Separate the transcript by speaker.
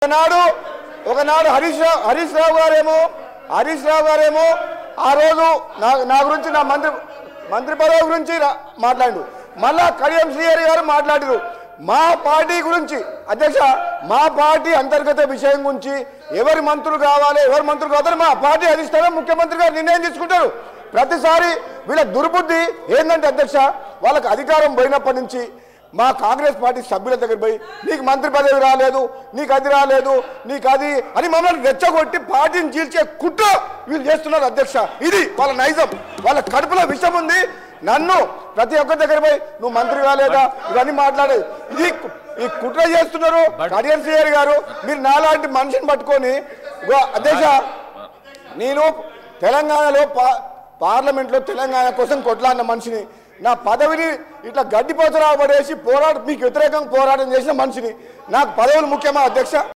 Speaker 1: ఒకనాడు హరీష్ రావు గారేమో ఆ రోజు నా గురించి నా మంత్రి పదవి గురించి మాట్లాడు. మళ్ళా కడియం శ్రీహరి గారు మాట్లాడారు మా పార్టీ గురించి. అధ్యక్ష, మా పార్టీ అంతర్గత విషయం గురించి ఎవరి మంత్రులు కావాలి ఎవరి మంత్రులు కావాలి మా పార్టీ అధిష్టానం ముఖ్యమంత్రి గారు నిర్ణయం తీసుకుంటారు. ప్రతిసారి వీళ్ళ దుర్బుద్ధి ఏంటంటే అధ్యక్ష, వాళ్ళకి అధికారం పోయినప్పటి నుంచి మా కాంగ్రెస్ పార్టీ సభ్యుల దగ్గర పోయి నీకు మంత్రి పదవి రాలేదు, నీకు అది రాలేదు, నీకు అది అని మమ్మల్ని రెచ్చగొట్టి పార్టీని చీల్చే కుట్ర వీళ్ళు చేస్తున్నారు అధ్యక్ష. ఇది వాళ్ళ నైజం, వాళ్ళ కడుపులో విషం ఉంది. నన్ను ప్రతి ఒక్కరి దగ్గర పోయి నువ్వు మంత్రి కాలేదా ఇవన్నీ మాట్లాడేది ఇది ఈ కుట్ర చేస్తున్నారు. కడియం శ్రీహరి గారు మీరు నాలాంటి మనిషిని పట్టుకొని అధ్యక్ష, నేను తెలంగాణలో పార్లమెంట్లో తెలంగాణ కోసం కొట్లాడిన మనిషిని, నా పదవిని ఇట్లా గడ్డిపోతరా పడేసి మీకు వ్యతిరేకంగా పోరాటం చేసిన మనిషిని. నాకు పదవులు ముఖ్యమా అధ్యక్ష?